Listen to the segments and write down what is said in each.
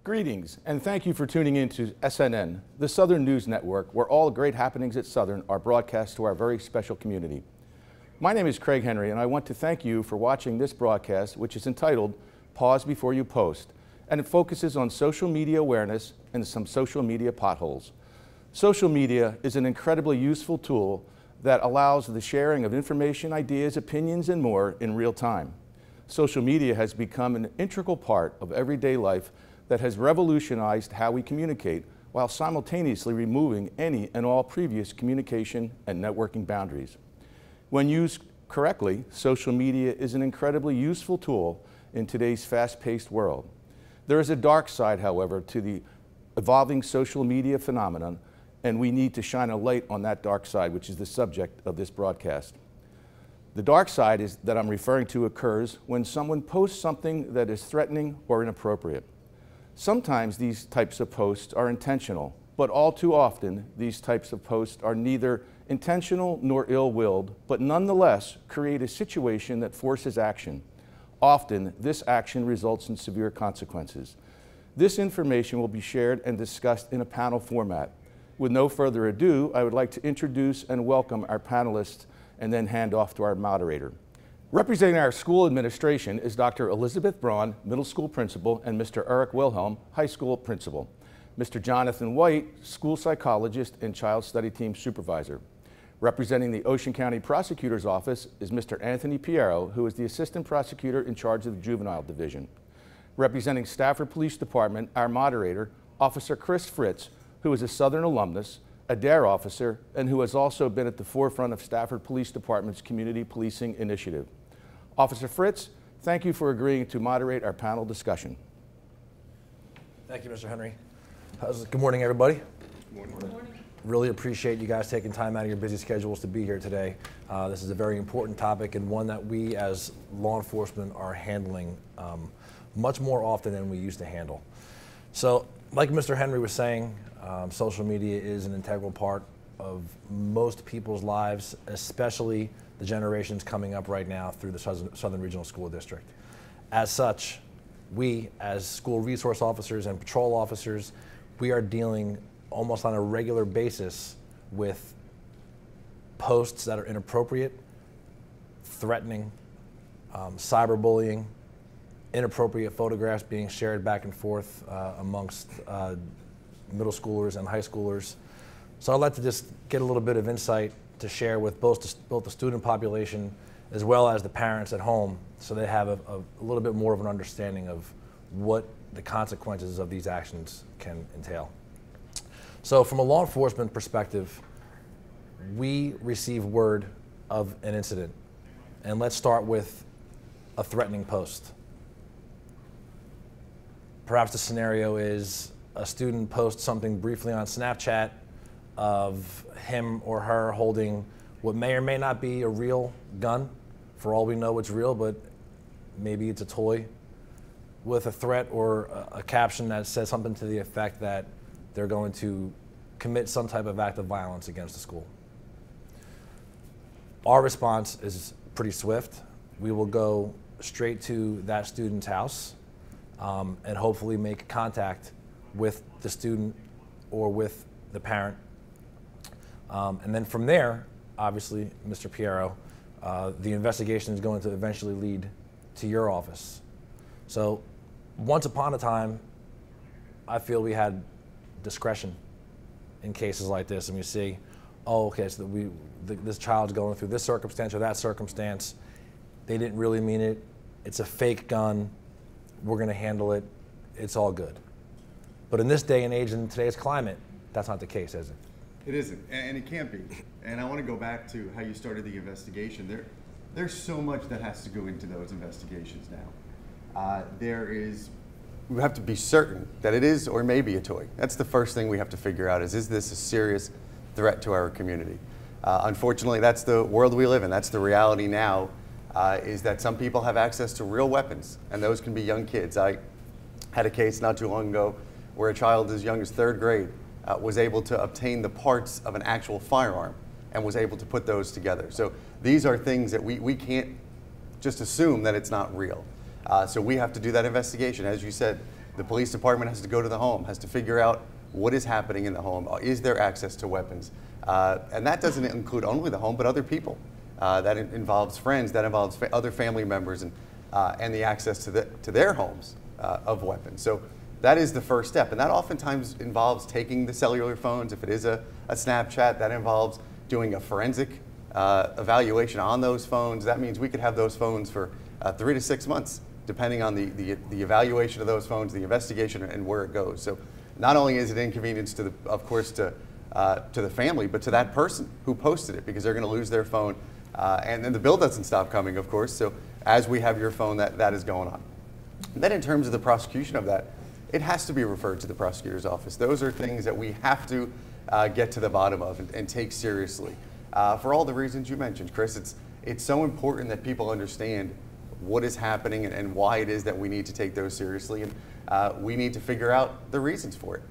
Greetings, and thank you for tuning in to SNN, the Southern News Network, where all great happenings at Southern are broadcast to our very special community. My name is Craig Henry, and I want to thank you for watching this broadcast, which is entitled Pause Before You Post, and it focuses on social media awareness and some social media potholes. Social media is an incredibly useful tool that allows the sharing of information, ideas, opinions, and more in real time. Social media has become an integral part of everyday life that has revolutionized how we communicate while simultaneously removing any and all previous communication and networking boundaries. When used correctly, social media is an incredibly useful tool in today's fast-paced world. There is a dark side, however, to the evolving social media phenomenon, and we need to shine a light on that dark side, which is the subject of this broadcast. The dark side is that I'm referring to occurs when someone posts something that is threatening or inappropriate. Sometimes these types of posts are intentional, but all too often these types of posts are neither intentional nor ill-willed, but nonetheless create a situation that forces action. Often, this action results in severe consequences. This information will be shared and discussed in a panel format. With no further ado, I would like to introduce and welcome our panelists and then hand off to our moderator. Representing our school administration is Dr. Elizabeth Braun, middle school principal, and Mr. Eric Wilhelm, high school principal. Mr. Jonathan White, school psychologist and child study team supervisor. Representing the Ocean County Prosecutor's Office is Mr. Anthony Piero, who is the assistant prosecutor in charge of the juvenile division. Representing Stafford Police Department, our moderator, Officer Chris Fritz, who is a Southern alumnus, a DARE officer, and who has also been at the forefront of Stafford Police Department's community policing initiative. Officer Fritz, thank you for agreeing to moderate our panel discussion. Thank you, Mr. Henry. Good morning, everybody. Good morning. Good morning. Really appreciate you guys taking time out of your busy schedules to be here today. This is a very important topic and one that we as law enforcement are handling much more often than we used to handle. So, like Mr. Henry was saying, social media is an integral part of most people's lives, especially the generations coming up right now through the Southern Regional School District. As such, we as school resource officers and patrol officers, we are dealing almost on a regular basis with posts that are inappropriate, threatening, cyberbullying, inappropriate photographs being shared back and forth amongst middle schoolers and high schoolers. So I'd like to just get a little bit of insight to share with both the student population as well as the parents at home, so they have a little bit more of an understanding of what the consequences of these actions can entail. So from a law enforcement perspective, we receive word of an incident. And let's start with a threatening post. Perhaps the scenario is a student posts something briefly on Snapchat of him or her holding what may or may not be a real gun. For all we know, it's real, but maybe it's a toy, with a threat or a caption that says something to the effect that they're going to commit some type of act of violence against the school. Our response is pretty swift. We will go straight to that student's house and hopefully make contact with the student or with the parent. And then from there, obviously, Mr. Piero, the investigation is going to eventually lead to your office. So once upon a time, I feel we had discretion in cases like this, and we see, oh, okay, so this child's going through this circumstance or that circumstance. They didn't really mean it. It's a fake gun. We're going to handle it. It's all good. But in this day and age, in today's climate, that's not the case, is it? It isn't, and it can't be. And I want to go back to how you started the investigation. There's so much that has to go into those investigations now. We have to be certain that it is or may be a toy. That's the first thing we have to figure out is this a serious threat to our community? Unfortunately, that's the world we live in. That's the reality now, is that some people have access to real weapons, and those can be young kids. I had a case not too long ago where a child as young as 3rd grade was able to obtain the parts of an actual firearm and was able to put those together. So these are things that we can't just assume that it's not real. So we have to do that investigation. As you said, The police department has to go to the home, has to figure out what is happening in the home. Is there access to weapons? And that doesn't include only the home, but other people. That involves friends, that involves other family members, and the access to their homes of weapons. So that is the first step, and that oftentimes involves taking the cellular phones. If it is a Snapchat, that involves doing a forensic evaluation on those phones. That means we could have those phones for 3 to 6 months, depending on the evaluation of those phones, the investigation, and where it goes. So not only is it inconvenience to the family, but to that person who posted it, because they're going to lose their phone, and then the bill doesn't stop coming, of course. So as we have your phone, that is going on. And then in terms of the prosecution of that, it has to be referred to the prosecutor's office. Those are things that we have to get to the bottom of and take seriously. For all the reasons you mentioned, Chris, it's so important that people understand what is happening and why it is that we need to take those seriously, and we need to figure out the reasons for it.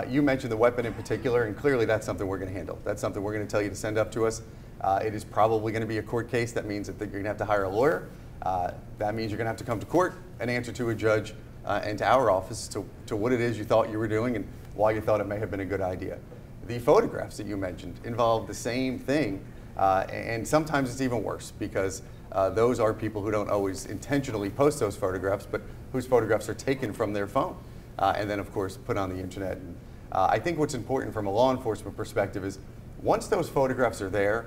You mentioned the weapon in particular, and clearly that's something we're going to handle. That's something we're going to tell you to send up to us. It is probably going to be a court case. That means that you're going to have to hire a lawyer. That means you're going to have to come to court and answer to a judge and to our office to what it is you thought you were doing and why you thought it may have been a good idea. The photographs that you mentioned involve the same thing, and sometimes it's even worse, because those are people who don't always intentionally post those photographs, but whose photographs are taken from their phone and then, of course, put on the internet. And, I think what's important from a law enforcement perspective is once those photographs are there,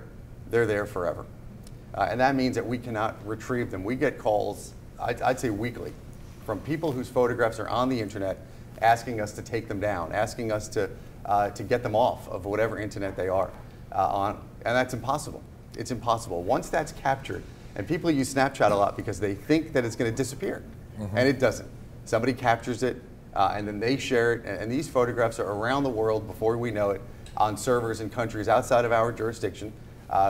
they're there forever. And that means that we cannot retrieve them. We get calls, I'd say weekly, from people whose photographs are on the internet asking us to take them down, asking us to get them off of whatever internet they are on, and that's impossible. It's impossible. Once that's captured, and people use Snapchat a lot because they think that it's going to disappear, and it doesn't. Somebody captures it, and then they share it, and these photographs are around the world before we know it on servers in countries outside of our jurisdiction.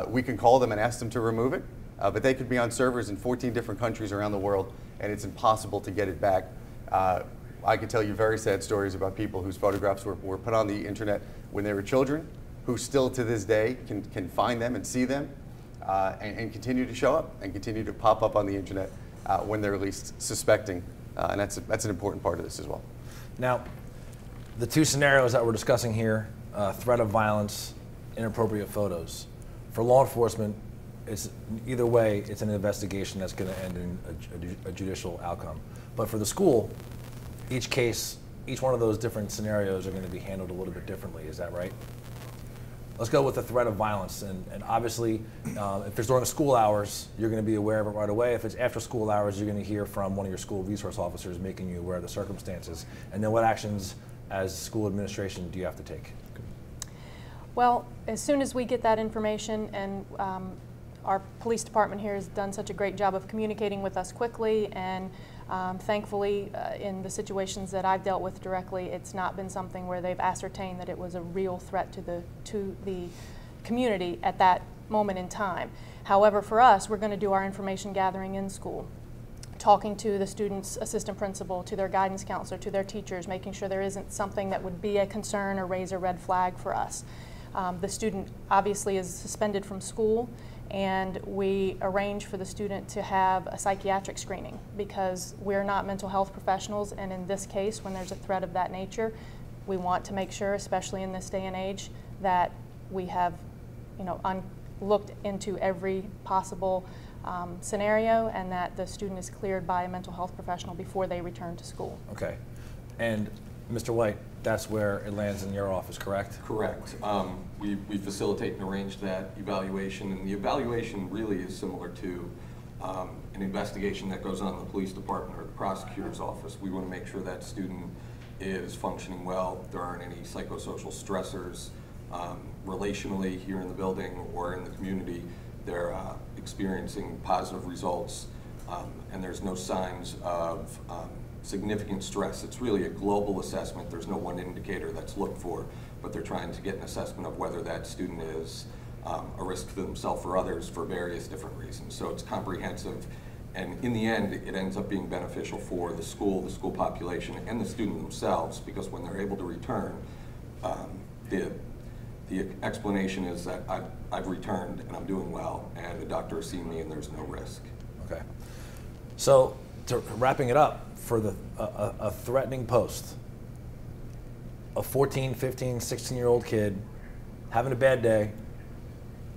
We can call them and ask them to remove it, but they could be on servers in 14 different countries around the world, and it's impossible to get it back. I could tell you very sad stories about people whose photographs were put on the internet when they were children, who still to this day can find them and see them, and continue to show up and continue to pop up on the internet when they're least suspecting, and that's an important part of this as well. Now, the two scenarios that we're discussing here, threat of violence, inappropriate photos. For law enforcement, it's either way, it's an investigation that's going to end in a judicial outcome. But for the school, each case, each one of those different scenarios are going to be handled a little bit differently. Is that right? Let's go with the threat of violence. And obviously, if it's during school hours, you're going to be aware of it right away. If it's after school hours, you're going to hear from one of your school resource officers making you aware of the circumstances. And then what actions as school administration do you have to take? Well, as soon as we get that information, and our police department here has done such a great job of communicating with us quickly, and thankfully in the situations that I've dealt with directly, it's not been something where they've ascertained that it was a real threat to the community at that moment in time. However, for us, we're going to do our information gathering in school, talking to the student's assistant principal, to their guidance counselor, to their teachers, making sure there isn't something that would be a concern or raise a red flag for us. The student obviously is suspended from school, and we arrange for the student to have a psychiatric screening, because we're not mental health professionals, and in this case, when there's a threat of that nature, we want to make sure, especially in this day and age, that we have, looked into every possible scenario, and that the student is cleared by a mental health professional before they return to school. Okay. And Mr. White, that's where it lands in your office, correct? Correct. We facilitate and arrange that evaluation, and the evaluation really is similar to an investigation that goes on in the police department or the prosecutor's office. We want to make sure that student is functioning well, there aren't any psychosocial stressors relationally here in the building or in the community. They're experiencing positive results, and there's no signs of significant stress. It's really a global assessment. There's no one indicator that's looked for, but they're trying to get an assessment of whether that student is a risk to themselves or others for various different reasons. So it's comprehensive, and in the end, it ends up being beneficial for the school population, and the student themselves, because when they're able to return, the explanation is that I've returned and I'm doing well, and the doctor has seen me and there's no risk. Okay. So, wrapping it up, for a threatening post, a 14, 15, 16-year-old kid having a bad day,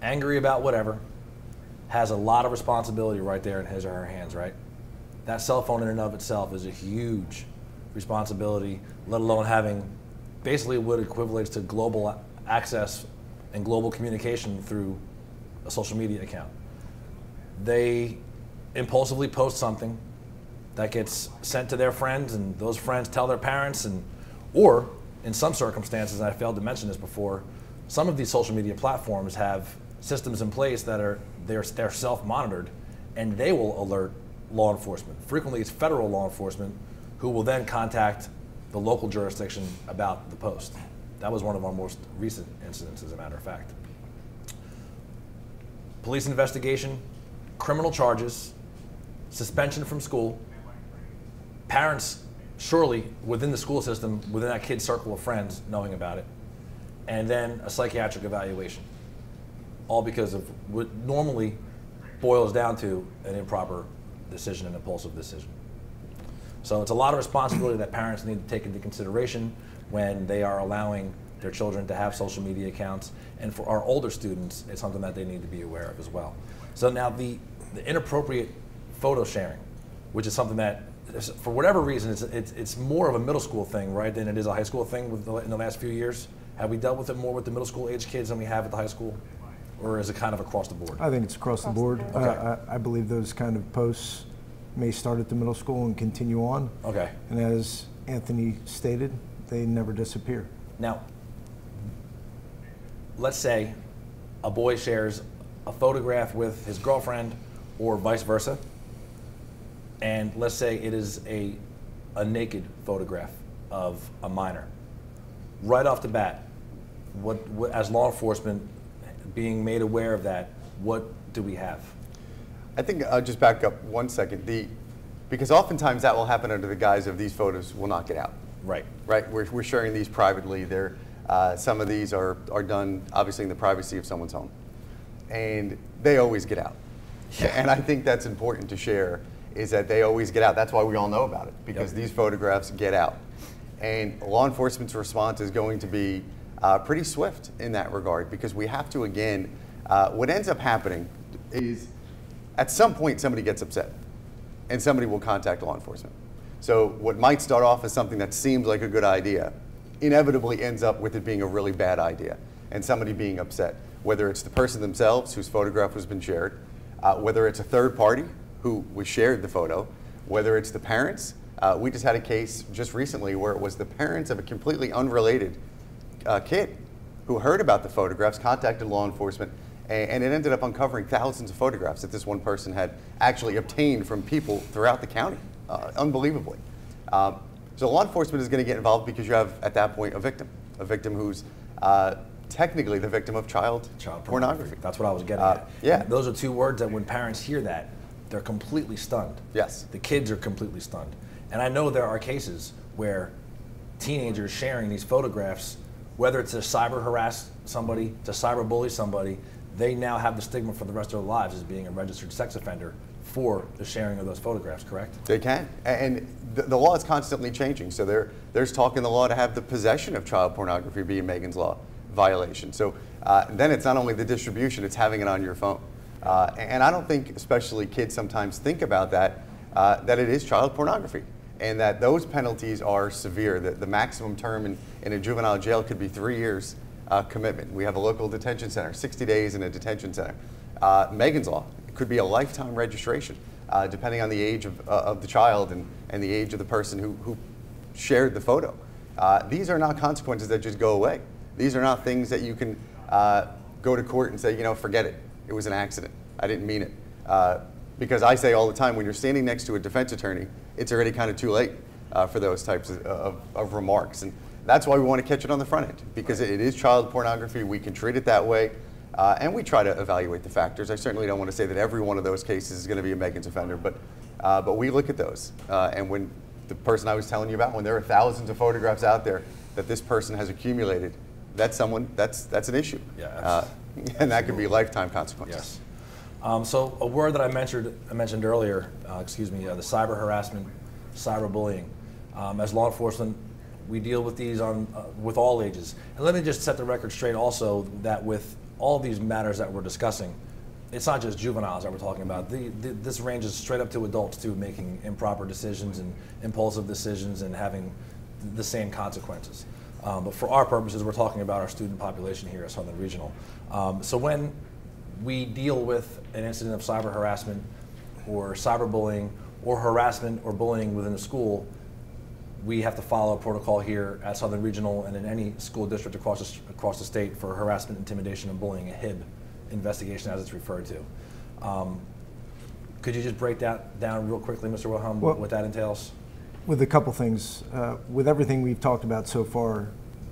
angry about whatever, has a lot of responsibility right there in his or her hands, right? That cell phone in and of itself is a huge responsibility, let alone having basically what equates to global access and global communication through a social media account. They impulsively post something that gets sent to their friends, and those friends tell their parents, or in some circumstances, and I failed to mention this before, some of these social media platforms have systems in place that are they're self-monitored, and they will alert law enforcement. Frequently, it's federal law enforcement who will then contact the local jurisdiction about the post. That was one of our most recent incidents, as a matter of fact. Police investigation, criminal charges, suspension from school, parents surely within the school system, within that kid's circle of friends knowing about it, and then a psychiatric evaluation. All because of what normally boils down to an improper decision, an impulsive decision. So it's a lot of responsibility that parents need to take into consideration when they are allowing their children to have social media accounts. And for our older students, it's something that they need to be aware of as well. So now the inappropriate photo sharing, which is something that, for whatever reason, it's more of a middle school thing, right, than it is a high school thing in the last few years. Have we dealt with it more with the middle school age kids than we have at the high school? Or is it kind of across the board? I think it's across the board. Okay. I believe those kind of posts may start at the middle school and continue on. Okay. And as Anthony stated, they never disappear. Now, let's say a boy shares a photograph with his girlfriend or vice versa, and let's say it is a naked photograph of a minor. Right off the bat, what as law enforcement, being made aware of that, what do we have? I think I'll just back up 1 second. Because oftentimes that will happen under the guise of these photos will not get out. Right. Right. We're sharing these privately. Some of these are done obviously in the privacy of someone's home, and they always get out. Yeah. And I think that's important to share, is that they always get out. That's why we all know about it, because these photographs get out, and law enforcement's response is going to be pretty swift in that regard, because we have to, again, what ends up happening is at some point somebody gets upset and somebody will contact law enforcement. So what might start off as something that seems like a good idea inevitably ends up with it being a really bad idea and somebody being upset, whether it's the person themselves whose photograph has been shared, whether it's a third party who was shared the photo, whether it's the parents. We just had a case just recently where it was the parents of a completely unrelated kid who heard about the photographs, contacted law enforcement, and it ended up uncovering thousands of photographs that this one person had actually obtained from people throughout the county, unbelievably. So law enforcement is going to get involved because you have, at that point, a victim who's technically the victim of child pornography. That's what I was getting at. Yeah. Those are two words that when parents hear that, they're completely stunned. Yes. The kids are completely stunned. And I know there are cases where teenagers sharing these photographs, whether it's to cyber harass somebody, to cyber bully somebody, they now have the stigma for the rest of their lives as being a registered sex offender for the sharing of those photographs, correct? They can, and the law is constantly changing. So there's talk in the law to have the possession of child pornography be a Megan's Law violation. So then it's not only the distribution, it's having it on your phone. And I don't think, especially kids sometimes think about that it is child pornography, and that those penalties are severe. The maximum term in a juvenile jail could be 3 years commitment. We have a local detention center, 60 days in a detention center. Megan's Law, it could be a lifetime registration, depending on the age of the child and the age of the person who shared the photo. These are not consequences that just go away. These are not things that you can go to court and say, forget it. It was an accident. I didn't mean it. Because I say all the time, when you're standing next to a defense attorney, it's already kind of too late for those types of remarks. And that's why we want to catch it on the front end, because it is child pornography. We can treat it that way, and we try to evaluate the factors. I certainly don't want to say that every one of those cases is going to be a Megan's offender, but we look at those. And when the person I was telling you about, when there are thousands of photographs out there that this person has accumulated, that's an issue. Yeah, and that could be lifetime consequences. Yes. So a word that I mentioned earlier, the cyber harassment cyberbullying. As law enforcement, we deal with these with all ages. And let me just set the record straight also that with all these matters that we're discussing, it's not just juveniles that we're talking about. This ranges straight up to adults too, making improper decisions and impulsive decisions and having the same consequences. But for our purposes, we're talking about our student population here at Southern Regional. So when we deal with an incident of cyber harassment or cyberbullying or harassment or bullying within the school, we have to follow a protocol here at Southern Regional and in any school district across the state for harassment, intimidation, and bullying, a HIB investigation as it's referred to. Could you just break that down real quickly, Mr. Wilhelm, what that entails? With a couple things. With everything we've talked about so far,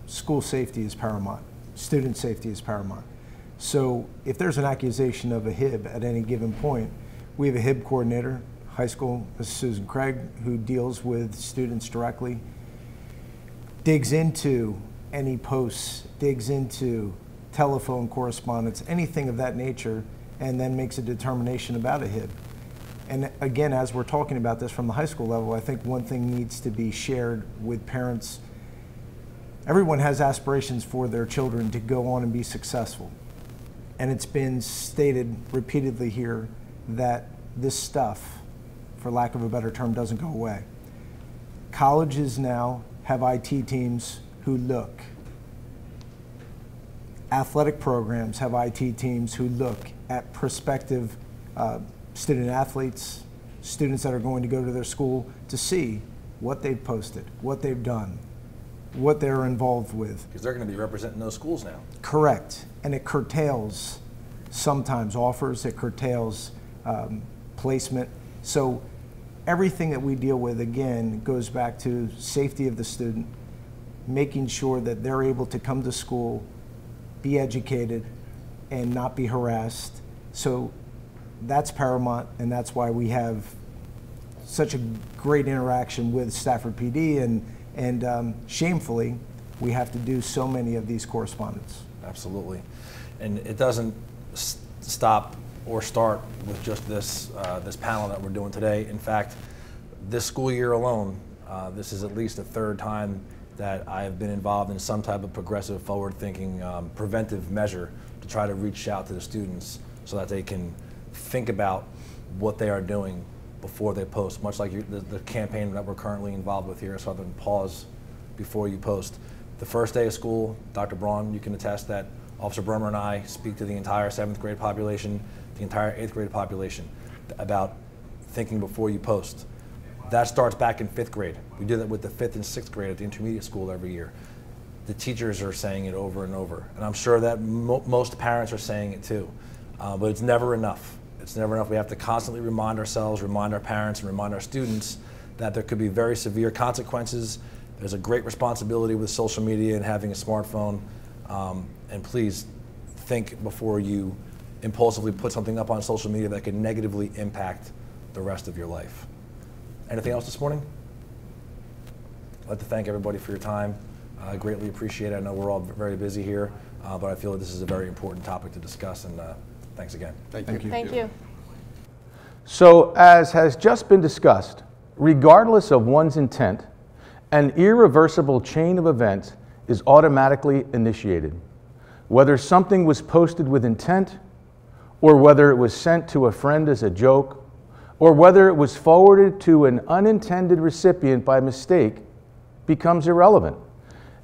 school safety is paramount. Student safety is paramount. So if there's an accusation of a HIB at any given point, we have a HIB coordinator, high school, Mrs. Susan Craig, who deals with students directly, digs into any posts, digs into telephone correspondence, anything of that nature, and then makes a determination about a HIB. And again, as we're talking about this from the high school level, I think one thing needs to be shared with parents. Everyone has aspirations for their children to go on and be successful. And it's been stated repeatedly here that this stuff, for lack of a better term, doesn't go away. Colleges now have IT teams who look. Athletic programs have IT teams who look at prospective student athletes, students that are going to go to their school to see what they've posted, what they've done, what they're involved with. Because they're going to be representing those schools now. Correct. And it curtails sometimes offers, it curtails placement. So everything that we deal with, again, goes back to safety of the student, making sure that they're able to come to school, be educated, and not be harassed. So that's paramount, and that's why we have such a great interaction with Stafford PD, and shamefully, we have to do so many of these correspondence. Absolutely. And it doesn't stop or start with just this panel that we're doing today. In fact, this school year alone, this is at least the third time that I have been involved in some type of progressive, forward-thinking, preventive measure to try to reach out to the students so that they can think about what they are doing before they post, much like the campaign that we're currently involved with here at Southern, Pause Before You Post. The first day of school, Dr. Braun, you can attest that Officer Bremer and I speak to the entire 7th grade population, the entire 8th grade population about thinking before you post. That starts back in 5th grade. We do that with the 5th and 6th grade at the intermediate school every year. The teachers are saying it over and over, and I'm sure that most parents are saying it too, but it's never enough. It's never enough. We have to constantly remind ourselves, remind our parents, and remind our students that there could be very severe consequences. There's a great responsibility with social media and having a smartphone, and please think before you impulsively put something up on social media that could negatively impact the rest of your life. Anything else this morning? I'd like to thank everybody for your time. I greatly appreciate it. I know we're all very busy here, but I feel that this is a very important topic to discuss, and thanks again. Thank you. Thank you. So, as has just been discussed, regardless of one's intent, an irreversible chain of events is automatically initiated. Whether something was posted with intent, or whether it was sent to a friend as a joke, or whether it was forwarded to an unintended recipient by mistake, becomes irrelevant.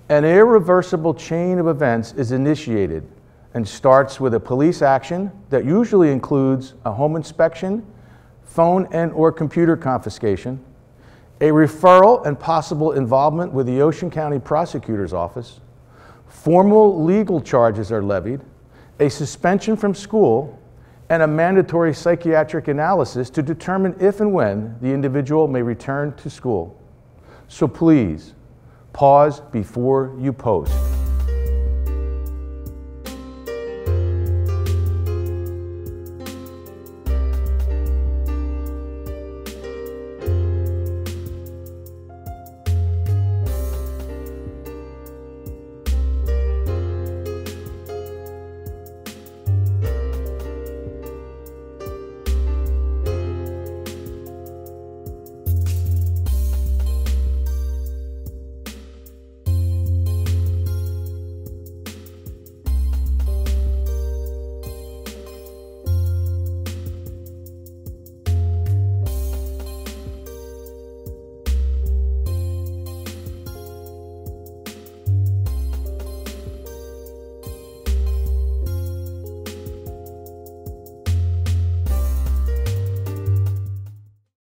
An irreversible chain of events is initiated and starts with a police action that usually includes a home inspection, phone and/or computer confiscation, a referral and possible involvement with the Ocean County Prosecutor's Office, formal legal charges are levied, a suspension from school, and a mandatory psychiatric analysis to determine if and when the individual may return to school. So please, pause before you post.